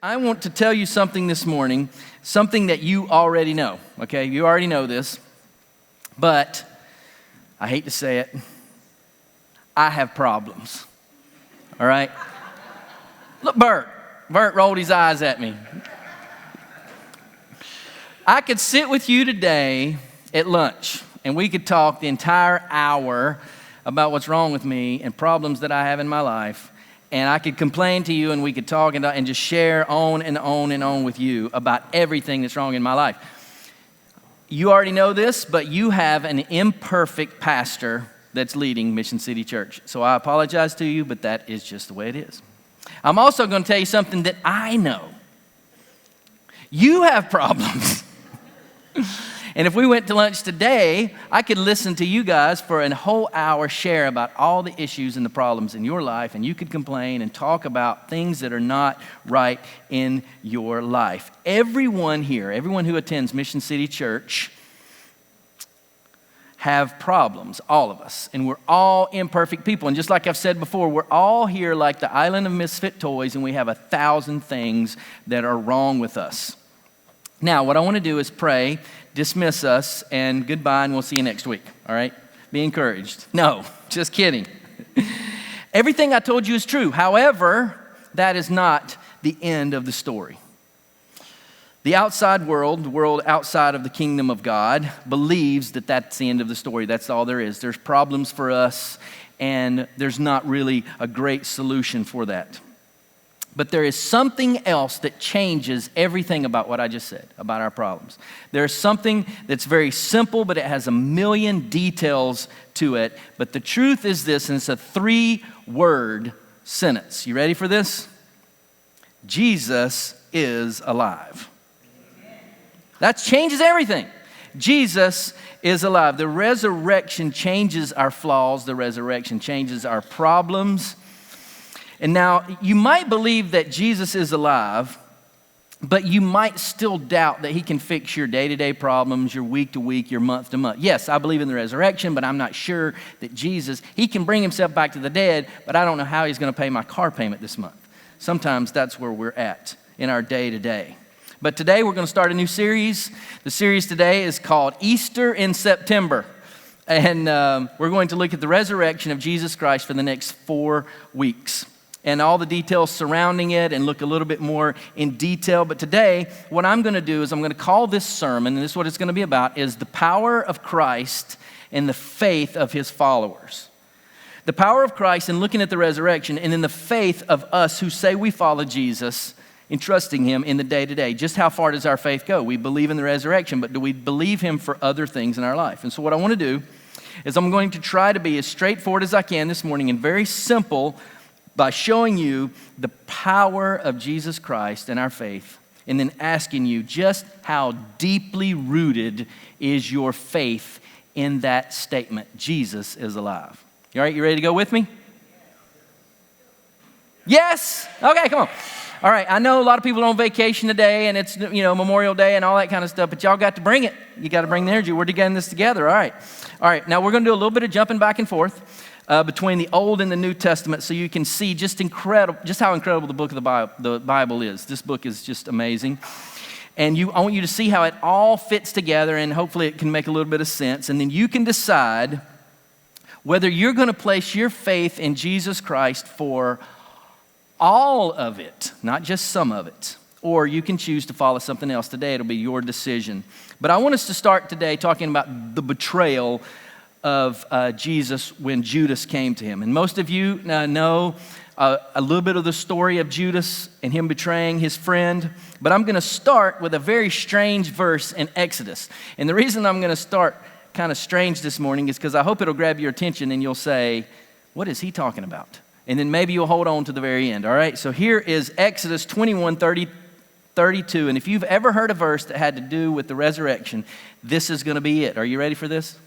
I want to tell you something this morning, something that you already know, okay? You already know this, but I hate to say it, I have problems, all right? Look, Bert rolled his eyes at me. I could sit with you today at lunch, and we could talk the entire hour about what's wrong with me and problems that I have in my life. And I could complain to you, and we could talk and just share on and on and on with you about everything that's wrong in my life. You already know this, but you have an imperfect pastor that's leading Mission City Church. So I apologize to you, but that is just the way it is. I'm also going to tell you something that I know. You have problems. And if we went to lunch today, I could listen to you guys for a whole hour, share about all the issues and the problems in your life, and you could complain and talk about things that are not right in your life. Everyone here, everyone who attends Mission City Church have problems, all of us, and we're all imperfect people. And just like I've said before, we're all here like the island of misfit toys, and we have 1,000 things that are wrong with us. Now, what I want to do is pray, dismiss us, and goodbye, and we'll see you next week, all right? Be encouraged. No, just kidding. Everything I told you is true. However, that is not the end of the story. The outside world, the world outside of the kingdom of God, believes that that's the end of the story. That's all there is. There's problems for us, and there's not really a great solution for that. But there is something else that changes everything about what I just said, about our problems. There's something that's very simple, but it has a million details to it. But the truth is this, and it's a 3-word sentence. You ready for this? Jesus is alive. That changes everything. Jesus is alive. The resurrection changes our flaws. The resurrection changes our problems. And now, you might believe that Jesus is alive, but you might still doubt that he can fix your day-to-day problems, your week-to-week, your month-to-month. Yes, I believe in the resurrection, but I'm not sure that Jesus, he can bring himself back to the dead, but I don't know how he's going to pay my car payment this month. Sometimes that's where we're at in our day-to-day. But today, we're going to start a new series. The series today is called Easter in September. And we're going to look at the resurrection of Jesus Christ for the next 4 weeks. And all the details surrounding it and look a little bit more in detail. But today, what I'm going to do is I'm going to call this sermon, and this is what it's going to be about, is the power of Christ and the faith of his followers. The power of Christ in looking at the resurrection, and in the faith of us who say we follow Jesus and trusting him in the day-to-day. Just how far does our faith go? We believe in the resurrection, but do we believe him for other things in our life? And so what I want to do is I'm going to try to be as straightforward as I can this morning and very simple by showing you the power of Jesus Christ and our faith, and then asking you just how deeply rooted is your faith in that statement, Jesus is alive. You all right, you ready to go with me? Yes? Okay, come on. All right, I know a lot of people are on vacation today, and it's, Memorial Day and all that kind of stuff, but y'all got to bring it. You got to bring the energy. We're getting this together, all right. All right, now we're going to do a little bit of jumping back and forth between the Old and the New Testament, so you can see just how incredible the book of the Bible is. This book is just amazing. And I want you to see how it all fits together, and hopefully it can make a little bit of sense. And then you can decide whether you're going to place your faith in Jesus Christ for all of it, not just some of it. Or you can choose to follow something else. Today it'll be your decision. But I want us to start today talking about the betrayal of Jesus when Judas came to him. And most of you know a little bit of the story of Judas and him betraying his friend. But I'm going to start with a very strange verse in Exodus. And the reason I'm going to start kind of strange this morning is because I hope it'll grab your attention and you'll say, what is he talking about? And then maybe you'll hold on to the very end, all right? So here is Exodus 21:32. And if you've ever heard a verse that had to do with the resurrection, this is going to be it. Are you ready for this?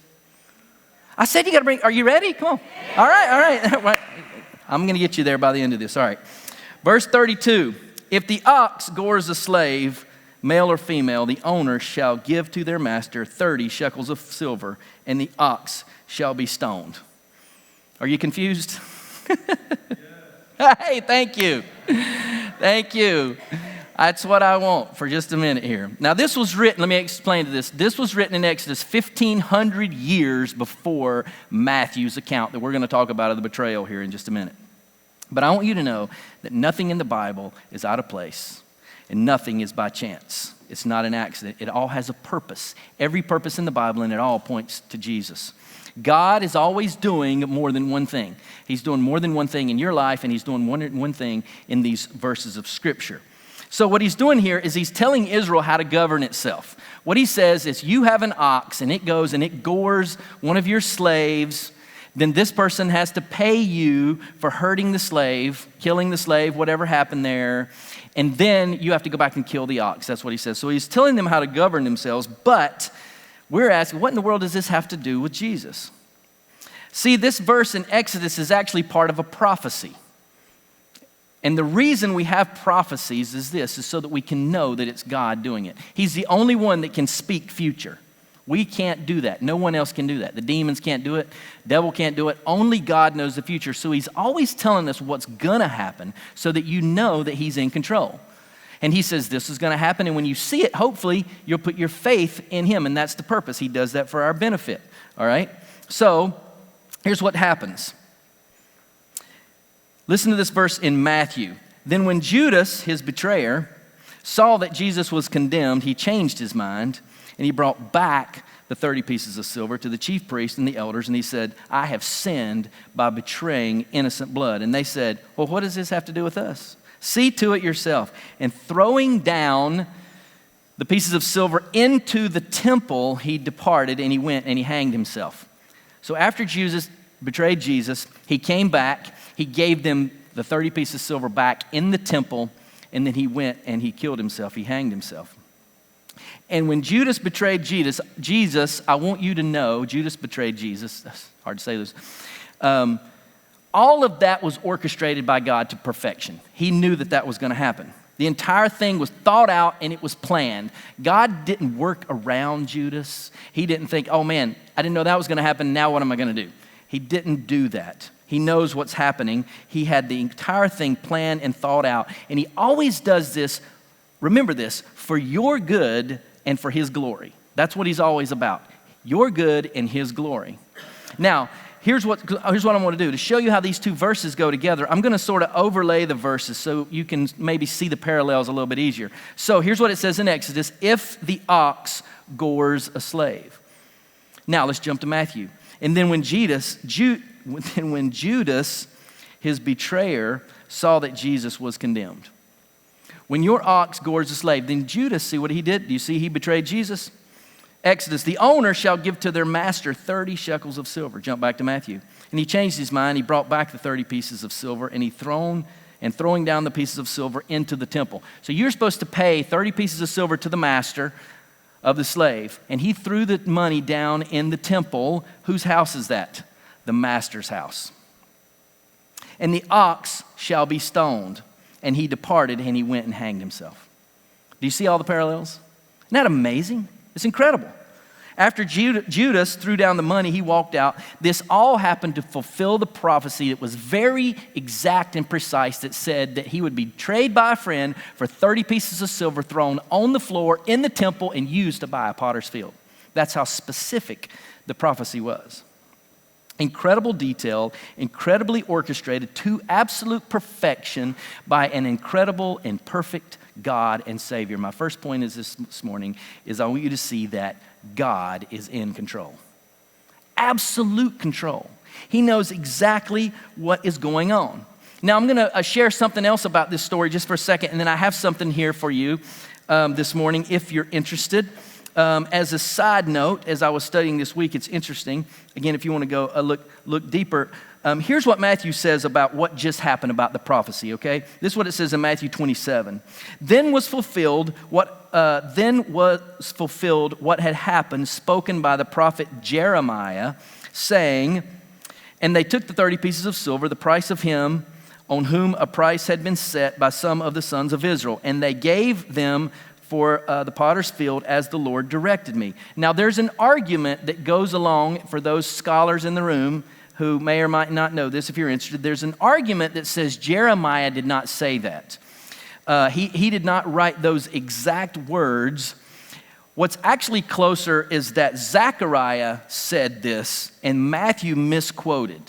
I said you got to bring, are you ready? Come on. All right. I'm going to get you there by the end of this. All right. Verse 32, if the ox gores a slave, male or female, the owner shall give to their master 30 shekels of silver, and the ox shall be stoned. Are you confused? Hey, thank you. Thank you. That's what I want for just a minute here. Now, this was written, let me explain to this. This was written in Exodus 1,500 years before Matthew's account that we're going to talk about of the betrayal here in just a minute. But I want you to know that nothing in the Bible is out of place and nothing is by chance. It's not an accident. It all has a purpose. Every purpose in the Bible, and it all points to Jesus. God is always doing more than one thing. He's doing more than one thing in your life, and he's doing one thing in these verses of Scripture. So what he's doing here is he's telling Israel how to govern itself. What he says is, you have an ox and it goes and it gores one of your slaves, then this person has to pay you for hurting the slave, killing the slave, whatever happened there, and then you have to go back and kill the ox. That's what he says. So he's telling them how to govern themselves, but we're asking, what in the world does this have to do with Jesus? See, this verse in Exodus is actually part of a prophecy. And the reason we have prophecies is so that we can know that it's God doing it. He's the only one that can speak future. We can't do that. No one else can do that. The demons can't do it. Devil can't do it. Only God knows the future. So he's always telling us what's going to happen so that you know that he's in control. And he says this is going to happen. And when you see it, hopefully, you'll put your faith in him. And that's the purpose. He does that for our benefit. All right? So here's what happens. Listen to this verse in Matthew. Then when Judas, his betrayer, saw that Jesus was condemned, he changed his mind, and he brought back the 30 pieces of silver to the chief priests and the elders, and he said, I have sinned by betraying innocent blood. And they said, well, what does this have to do with us? See to it yourself. And throwing down the pieces of silver into the temple, he departed, and he went and he hanged himself. So after Judas betrayed Jesus, he came back. He gave them the 30 pieces of silver back in the temple, and then he went and he killed himself. He hanged himself. And when Judas betrayed Jesus, I want you to know, Judas betrayed Jesus. That's hard to say this. All of that was orchestrated by God to perfection. He knew that that was going to happen. The entire thing was thought out and it was planned. God didn't work around Judas. He didn't think, oh man, I didn't know that was going to happen. Now what am I going to do? He didn't do that. He knows what's happening. He had the entire thing planned and thought out. And he always does this, remember this, for your good and for his glory. That's what he's always about. Your good and his glory. Now, here's what I want to do. To show you how these two verses go together, I'm going to sort of overlay the verses so you can maybe see the parallels a little bit easier. So here's what it says in Exodus, if the ox gores a slave. Now let's jump to Matthew. And then when Judas, his betrayer, saw that Jesus was condemned. When your ox gores a slave, then Judas, see what he did? Do you see he betrayed Jesus? Exodus, the owner shall give to their master 30 shekels of silver. Jump back to Matthew. And he changed his mind. He brought back the 30 pieces of silver, and throwing down the pieces of silver into the temple. So you're supposed to pay 30 pieces of silver to the master of the slave, and he threw the money down in the temple. Whose house is that? The master's house. And the ox shall be stoned. And he departed and he went and hanged himself. Do you see all the parallels? Isn't that amazing? It's incredible. After Judas threw down the money, he walked out. This all happened to fulfill the prophecy that was very exact and precise that said that he would be betrayed by a friend for 30 pieces of silver thrown on the floor in the temple and used to buy a potter's field. That's how specific the prophecy was. Incredible detail, incredibly orchestrated to absolute perfection by an incredible and perfect God and Savior. My first point is this morning is I want you to see that God is in control. Absolute control. He knows exactly what is going on. Now I'm going to share something else about this story just for a second, and then I have something here for you this morning if you're interested. As a side note, as I was studying this week, it's interesting. Again, if you want to go look deeper, here's what Matthew says about what just happened about the prophecy, okay? This is what it says in Matthew 27. Then was fulfilled what had happened, spoken by the prophet Jeremiah, saying, and they took the 30 pieces of silver, the price of him on whom a price had been set by some of the sons of Israel, and they gave them for the potter's field as the Lord directed me. Now there's an argument that goes along for those scholars in the room who may or might not know this if you're interested. There's an argument that says Jeremiah did not say that. He did not write those exact words. What's actually closer is that Zechariah said this and Matthew misquoted.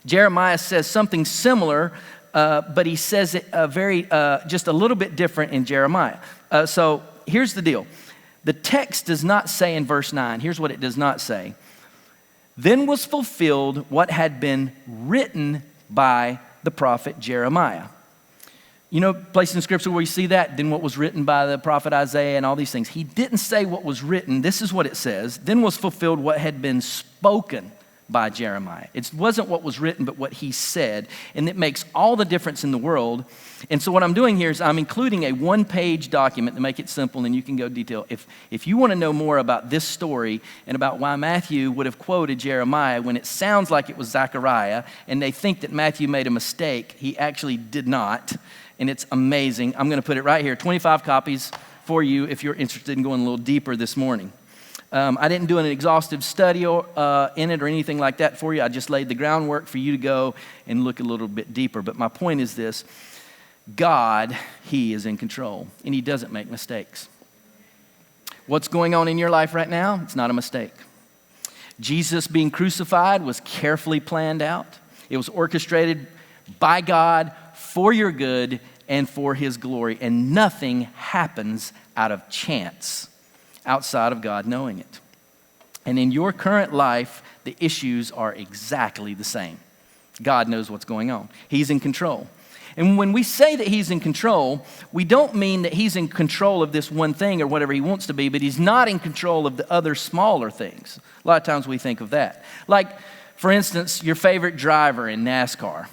Jeremiah says something similar, but he says it just a little bit different in Jeremiah. So here's the deal. The text does not say in verse 9, here's what it does not say. Then was fulfilled what had been written by the prophet Jeremiah. You know, place in Scripture where you see that, then what was written by the prophet Isaiah and all these things. He didn't say what was written. This is what it says. Then was fulfilled what had been spoken by Jeremiah. It wasn't what was written, but what he said. And it makes all the difference in the world. And so what I'm doing here is I'm including a one-page document to make it simple, and you can go detail. If you want to know more about this story and about why Matthew would have quoted Jeremiah when it sounds like it was Zechariah, and they think that Matthew made a mistake, he actually did not. And it's amazing. I'm going to put it right here, 25 copies for you if you're interested in going a little deeper this morning. I didn't do an exhaustive study in it or anything like that for you. I just laid the groundwork for you to go and look a little bit deeper. But my point is this. God, He is in control, and He doesn't make mistakes. What's going on in your life right now? It's not a mistake. Jesus being crucified was carefully planned out. It was orchestrated by God for your good and for His glory. And nothing happens out of chance outside of God knowing it. And in your current life, the issues are exactly the same. God knows what's going on. He's in control. And when we say that He's in control, we don't mean that He's in control of this one thing or whatever He wants to be, but He's not in control of the other smaller things. A lot of times we think of that. Like, for instance, your favorite driver in NASCAR.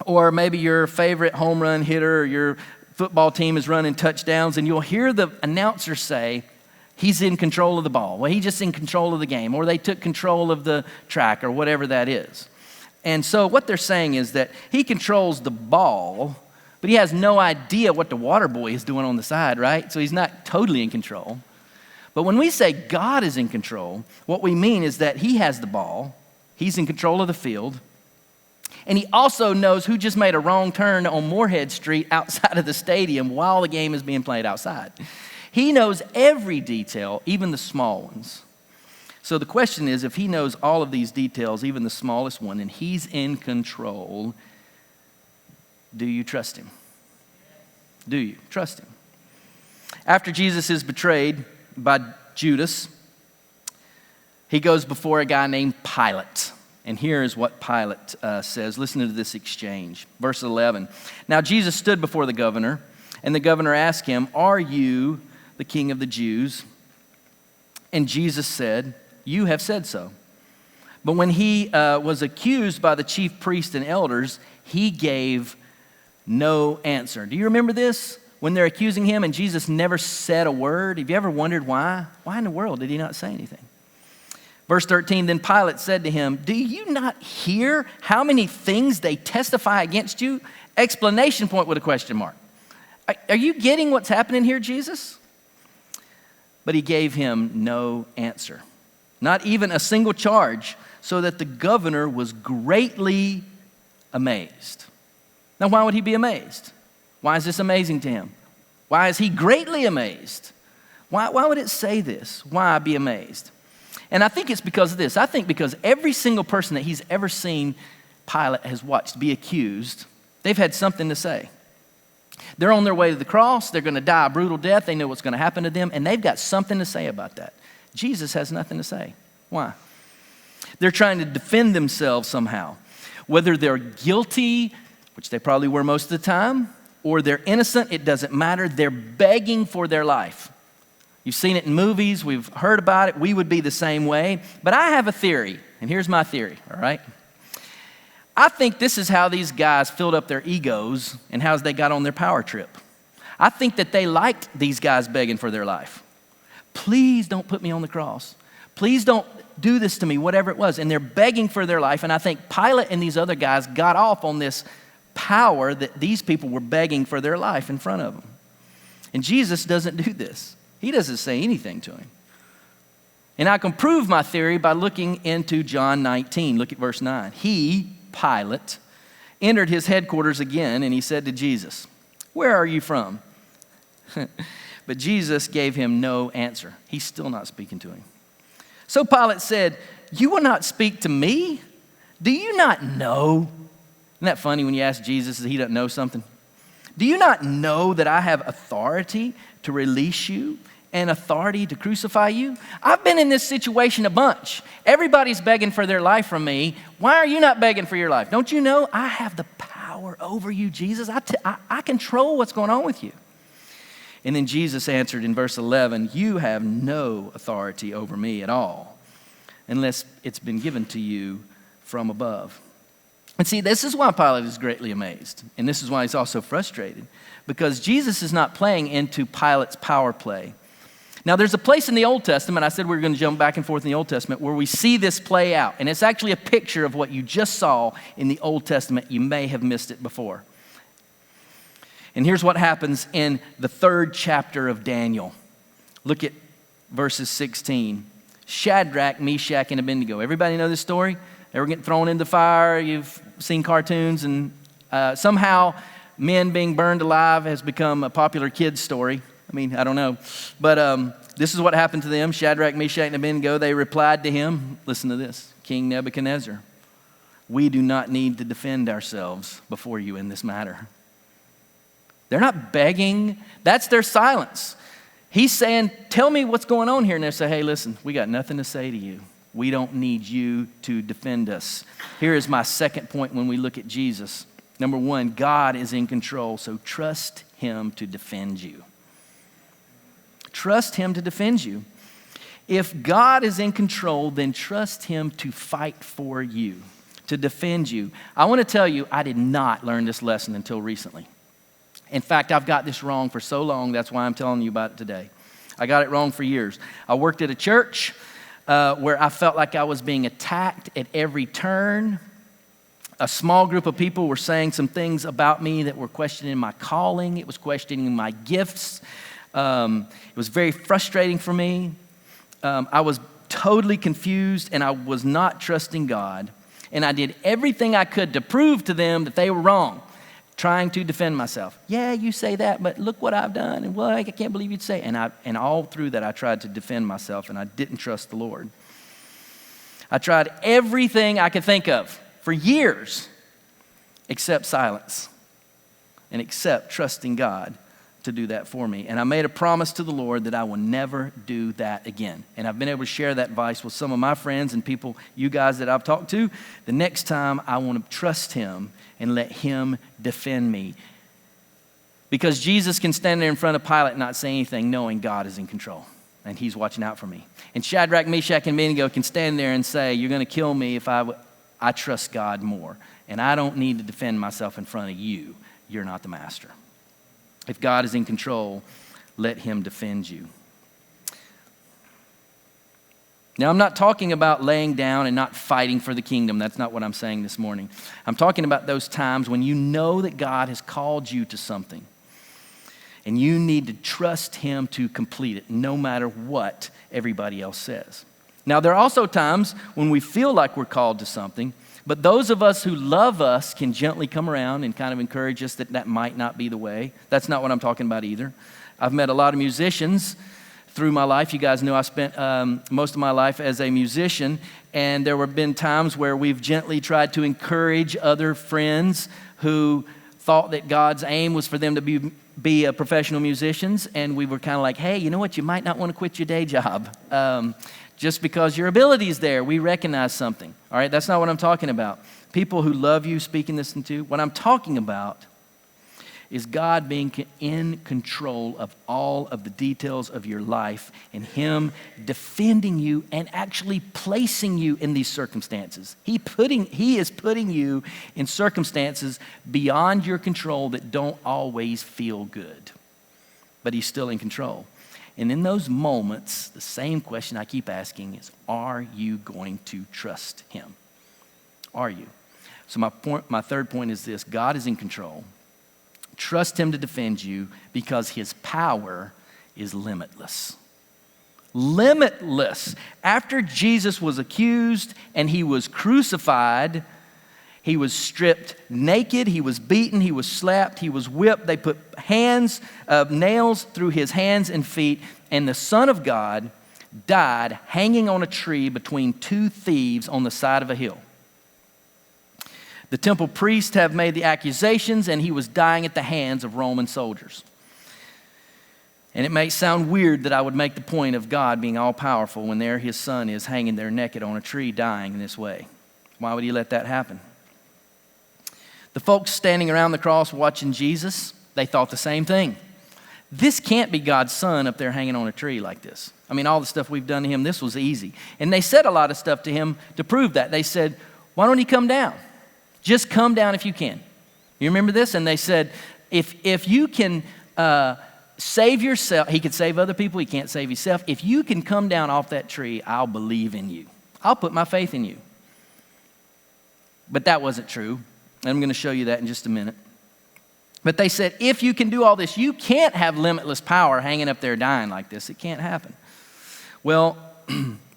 Or maybe your favorite home run hitter or your football team is running touchdowns, and you'll hear the announcer say, he's in control of the ball. Well, he's just in control of the game, or they took control of the track, or whatever that is. And so what they're saying is that he controls the ball, but he has no idea what the water boy is doing on the side, right? So he's not totally in control. But when we say God is in control, what we mean is that He has the ball, He's in control of the field, and He also knows who just made a wrong turn on Moorhead Street outside of the stadium while the game is being played outside. He knows every detail, even the small ones. So the question is, if He knows all of these details, even the smallest one, and He's in control, do you trust Him? Do you trust Him? After Jesus is betrayed by Judas, He goes before a guy named Pilate. And here is what Pilate says. Listen to this exchange. Verse 11. Now Jesus stood before the governor, and the governor asked him, "Are you the king of the Jews?" And Jesus said, "You have said so." But when he was accused by the chief priests and elders, he gave no answer. Do you remember this? When they're accusing him and Jesus never said a word? Have you ever wondered why? Why in the world did He not say anything? Verse 13, then Pilate said to him, "Do you not hear how many things they testify against you?" Explanation point with a question mark. Are you getting what's happening here, Jesus? But He gave him no answer, not even a single charge, so that the governor was greatly amazed. Now, why would he be amazed? Why is this amazing to him? Why is he greatly amazed? Why would it say this? Why be amazed? And I think it's because of this. I think because every single person that he's ever seen Pilate has watched be accused, they've had something to say. They're on their way to the cross. They're going to die a brutal death. They know what's going to happen to them, and they've got something to say about that. Jesus has nothing to say. Why? They're trying to defend themselves somehow. Whether they're guilty, which they probably were most of the time, or they're innocent, it doesn't matter. They're begging for their life. You've seen it in movies. We've heard about it. We would be the same way. But I have a theory, and here's my theory, all right? I think this is how these guys filled up their egos and how they got on their power trip. I think that they liked these guys begging for their life. Please don't put me on the cross. Please don't do this to me, whatever it was. And they're begging for their life. And I think Pilate and these other guys got off on this power that these people were begging for their life in front of them. And Jesus doesn't do this. He doesn't say anything to him. And I can prove my theory by looking into John 19. Look at verse 9. He, Pilate, entered his headquarters again, and he said to Jesus, Where are you from?" But Jesus gave him no answer. He's still not speaking to him. So Pilate said, "You will not speak to me? Do you not know?" Isn't that funny when you ask Jesus that he doesn't know something? "Do you not know that I have authority to release you and authority to crucify you? I've been in this situation a bunch. Everybody's begging for their life from me. Why are you not begging for your life? Don't you know I have the power over you, Jesus? I control what's going on with you." And then Jesus answered in verse 11, "You have no authority over me at all, unless it's been given to you from above." And see, this is why Pilate is greatly amazed. And this is why he's also frustrated. Because Jesus is not playing into Pilate's power play. Now, there's a place in the Old Testament, I said we were going to jump back and forth in the Old Testament, where we see this play out. And it's actually a picture of what you just saw in the Old Testament. You may have missed it before. And here's what happens in the 3rd chapter of Daniel. Look at verses 16. Shadrach, Meshach, and Abednego. Everybody know this story? They were getting thrown into the fire. You've seen cartoons. And somehow men being burned alive has become a popular kid's story. I mean, I don't know. But this is what happened to them. Shadrach, Meshach, and Abednego, they replied to him. Listen to this. King Nebuchadnezzar, "We do not need to defend ourselves before you in this matter." They're not begging. That's their silence. He's saying, "Tell me what's going on here." And they say, "Hey, listen, we got nothing to say to you. We don't need you to defend us." Here is my second point when we look at Jesus. Number one, God is in control, so trust him to defend you. Trust him to defend you. If God is in control, then trust him to fight for you, to defend you. I want to tell you, I did not learn this lesson until recently. In fact, I've got this wrong for so long, that's why I'm telling you about it today. I got it wrong for years. I worked at a church where I felt like I was being attacked at every turn. A small group of people were saying some things about me that were questioning my calling. It was questioning my gifts. It was very frustrating for me. I was totally confused, and I was not trusting God. And I did everything I could to prove to them that they were wrong, trying to defend myself. "Yeah, you say that, but look what I've done. And well, I can't believe you'd say." And all through that, I tried to defend myself, and I didn't trust the Lord. I tried everything I could think of for years, except silence, and except trusting God to do that for me. And I made a promise to the Lord that I will never do that again. And I've been able to share that advice with some of my friends and people, you guys that I've talked to. The next time, I want to trust him and let him defend me. Because Jesus can stand there in front of Pilate and not say anything, knowing God is in control and he's watching out for me. And Shadrach, Meshach, and Abednego can stand there and say, "You're going to kill me if I trust God more. And I don't need to defend myself in front of you. You're not the master." If God is in control, let him defend you. Now, I'm not talking about laying down and not fighting for the kingdom. That's not what I'm saying this morning. I'm talking about those times when you know that God has called you to something and you need to trust him to complete it, no matter what everybody else says. Now, there are also times when we feel like we're called to something, but those of us who love us can gently come around and kind of encourage us that that might not be the way. That's not what I'm talking about either. I've met a lot of musicians through my life. You guys know I spent most of my life as a musician, and there have been times where we've gently tried to encourage other friends who thought that God's aim was for them to be professional musicians, and we were kind of like, "Hey, you know what? You might not want to quit your day job. Just because your ability is there, we recognize something." All right, that's not what I'm talking about. People who love you speaking this into. What I'm talking about is God being in control of all of the details of your life and him defending you and actually placing you in these circumstances. He is putting you in circumstances beyond your control that don't always feel good, but he's still in control. And in those moments, the same question I keep asking is, are you going to trust him? Are you? So my third point is this: God is in control. Trust him to defend you because his power is limitless. Limitless. After Jesus was accused and he was crucified, He was stripped naked, he was beaten, he was slapped, he was whipped. They put nails through his hands and feet, and the Son of God died hanging on a tree between two thieves on the side of a hill. The temple priests have made the accusations, and he was dying at the hands of Roman soldiers. And it may sound weird that I would make the point of God being all-powerful when there his Son is hanging there naked on a tree dying in this way. Why would he let that happen? The folks standing around the cross watching Jesus, they thought the same thing. This can't be God's Son up there hanging on a tree like this. I mean, all the stuff we've done to him, this was easy. And they said a lot of stuff to him to prove that. They said, why don't he come down? Just come down if you can. You remember this? And they said, if you can save yourself, he could save other people, he can't save himself. If you can come down off that tree, I'll believe in you. I'll put my faith in you. But that wasn't true. And I'm going to show you that in just a minute. But they said, if you can do all this, you can't have limitless power hanging up there dying like this. It can't happen. Well,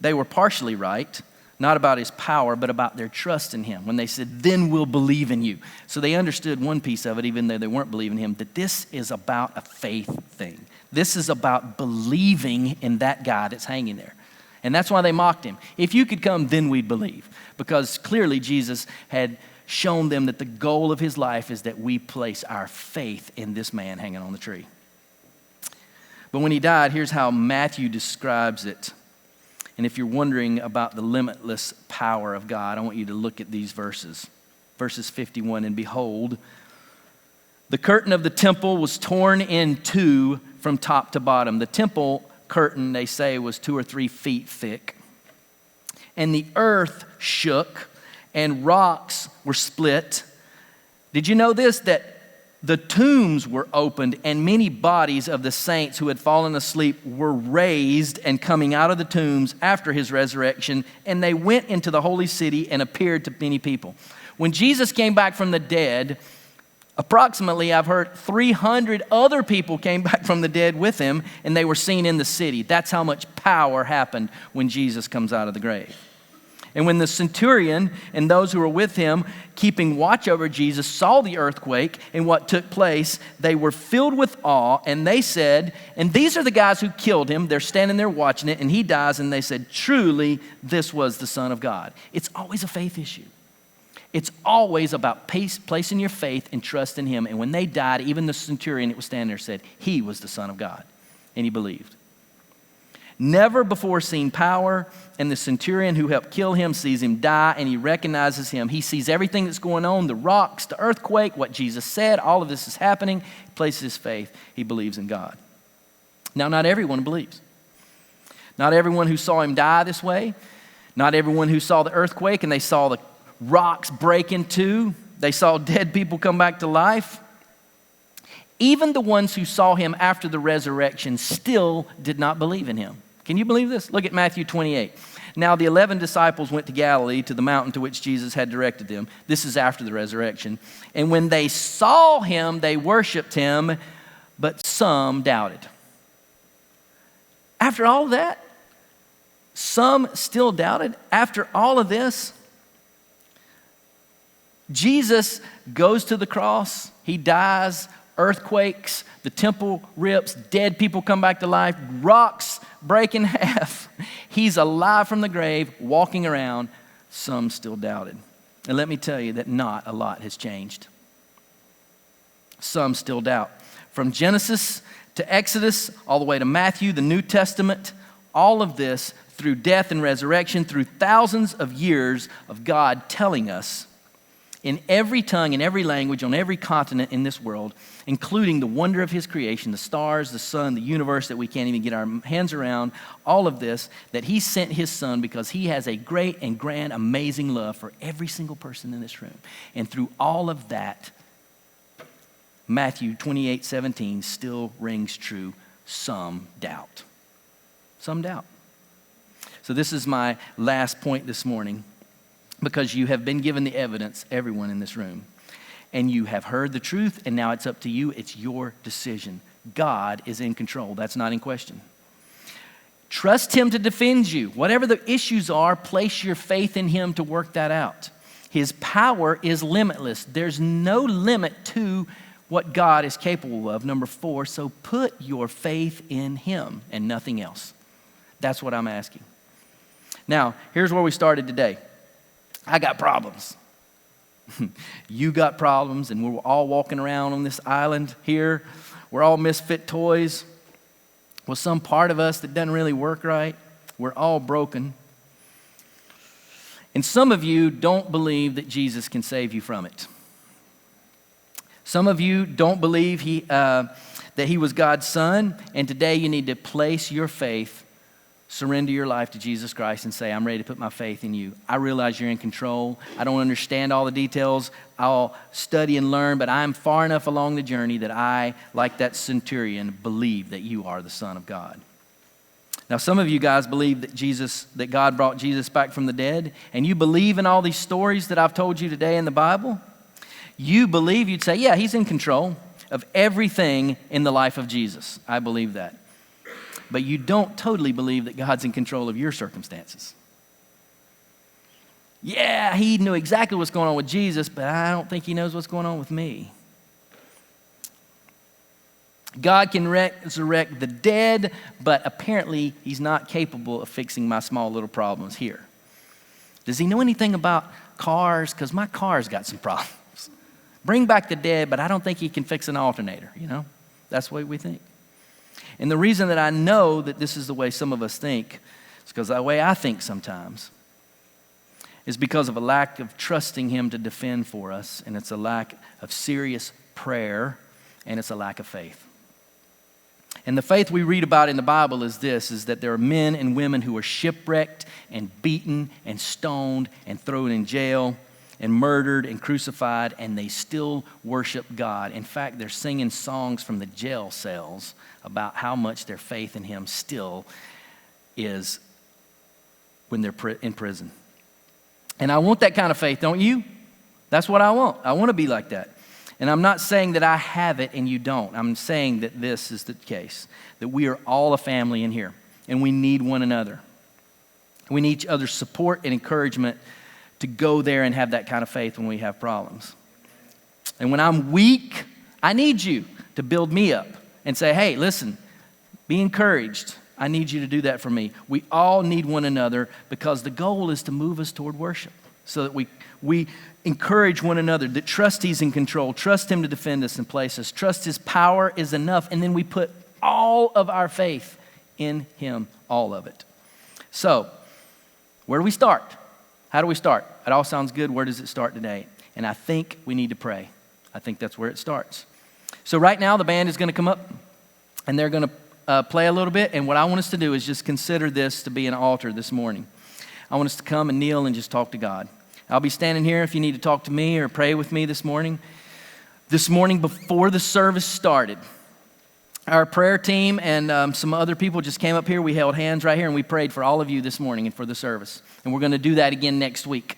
they were partially right, not about his power, but about their trust in him. When they said, then we'll believe in you. So they understood one piece of it, even though they weren't believing him, that this is about a faith thing. This is about believing in that guy that's hanging there. And that's why they mocked him. If you could come, then we'd believe. Because clearly Jesus had shown them that the goal of his life is that we place our faith in this man hanging on the tree. But when he died, here's how Matthew describes it. And if you're wondering about the limitless power of God, I want you to look at these verses. Verses 51, and behold, the curtain of the temple was torn in two from top to bottom. The temple curtain, they say, was 2 or 3 feet thick. And the earth shook, and rocks were split. Did you know this? That the tombs were opened, and many bodies of the saints who had fallen asleep were raised and coming out of the tombs after his resurrection, and they went into the holy city and appeared to many people. When Jesus came back from the dead, approximately, I've heard, 300 other people came back from the dead with him, and they were seen in the city. That's how much power happened when Jesus comes out of the grave. And when the centurion and those who were with him, keeping watch over Jesus, saw the earthquake and what took place, they were filled with awe, and they said, and these are the guys who killed him. They're standing there watching it, and he dies, and they said, truly, this was the Son of God. It's always a faith issue. It's always about placing your faith and trust in him. And when they died, even the centurion that was standing there said, he was the Son of God, and he believed. Never before seen power, and the centurion who helped kill him sees him die, and he recognizes him. He sees everything that's going on, the rocks, the earthquake, what Jesus said, all of this is happening. He places his faith. He believes in God. Now, not everyone believes. Not everyone who saw him die this way, not everyone who saw the earthquake and they saw the rocks break in two, they saw dead people come back to life. Even the ones who saw him after the resurrection still did not believe in him. Can you believe this? Look at Matthew 28. Now the 11 disciples went to Galilee, to the mountain to which Jesus had directed them. This is after the resurrection. And when they saw him, they worshiped him, but some doubted. After all of that, some still doubted. After all of this, Jesus goes to the cross. He dies. Earthquakes, the temple rips, dead people come back to life, rocks break in half. He's alive from the grave, walking around. Some still doubted. And let me tell you that not a lot has changed. Some still doubt. From Genesis to Exodus, all the way to Matthew, the New Testament, all of this through death and resurrection, through thousands of years of God telling us in every tongue, in every language, on every continent in this world, including the wonder of his creation, the stars, the sun, the universe that we can't even get our hands around, all of this, that he sent his son because he has a great and grand, amazing love for every single person in this room. And through all of that, Matthew 28:17 still rings true. Some doubt. Some doubt. So this is my last point this morning. Because you have been given the evidence, everyone in this room. And you have heard the truth, and now it's up to you. It's your decision. God is in control. That's not in question. Trust him to defend you. Whatever the issues are, place your faith in him to work that out. His power is limitless. There's no limit to what God is capable of. Number 4, so put your faith in him and nothing else. That's what I'm asking. Now, here's where we started today. I got problems. You got problems, and we're all walking around on this island here. We're all misfit toys with some part of us that doesn't really work right. We're all broken. And some of you don't believe that Jesus can save you from it. Some of you don't believe that he was God's son, and today you need to place your faith, surrender your life to Jesus Christ and say, I'm ready to put my faith in you. I realize you're in control. I don't understand all the details. I'll study and learn, but I'm far enough along the journey that I, like that centurion, believe that you are the Son of God. Now, some of you guys believe that God brought Jesus back from the dead, and you believe in all these stories that I've told you today in the Bible. You believe, you'd say, yeah, he's in control of everything in the life of Jesus. I believe that. But you don't totally believe that God's in control of your circumstances. Yeah, he knew exactly what's going on with Jesus, but I don't think he knows what's going on with me. God can resurrect the dead, but apparently he's not capable of fixing my small little problems here. Does he know anything about cars? Because my car's got some problems. Bring back the dead, but I don't think he can fix an alternator, you know? That's the way we think. And the reason that I know that this is the way some of us think is because the way I think sometimes is because of a lack of trusting him to defend for us, and it's a lack of serious prayer, and it's a lack of faith. And the faith we read about in the Bible is that there are men and women who are shipwrecked and beaten and stoned and thrown in jail and murdered and crucified, and they still worship God. In fact, they're singing songs from the jail cells about how much their faith in him still is when they're in prison. And I want that kind of faith, don't you? That's what I want. I want to be like that. And I'm not saying that I have it and you don't. I'm saying that this is the case, that we are all a family in here, and we need one another. We need each other's support and encouragement to go there and have that kind of faith when we have problems. And when I'm weak, I need you to build me up and say, hey, listen, be encouraged. I need you to do that for me. We all need one another because the goal is to move us toward worship so that we encourage one another, that trust he's in control, trust him to defend us and place us, trust his power is enough, and then we put all of our faith in him, all of it. So, where do we start? How do we start? It all sounds good. Where does it start today? And I think we need to pray. I think that's where it starts. So right now, the band is going to come up, and they're going to play a little bit, and what I want us to do is just consider this to be an altar this morning. I want us to come and kneel and just talk to God. I'll be standing here if you need to talk to me or pray with me this morning. This morning before the service started, our prayer team and some other people just came up here. We held hands right here and we prayed for all of you this morning and for the service. And we're going to do that again next week.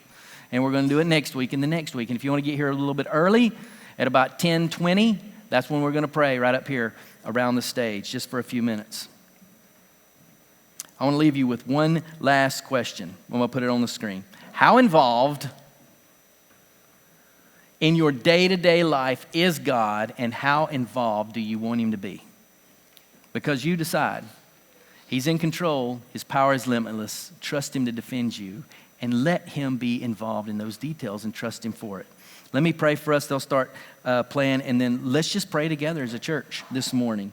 And we're going to do it next week and the next week. And if you want to get here a little bit early, at about 10:20, that's when we're going to pray right up here around the stage just for a few minutes. I want to leave you with one last question. I'm going to put it on the screen. How involved in your day-to-day life is God, and how involved do you want him to be? Because you decide. He's in control. His power is limitless. Trust him to defend you, and let him be involved in those details and trust him for it. Let me pray for us. They'll start playing, and then let's just pray together as a church this morning.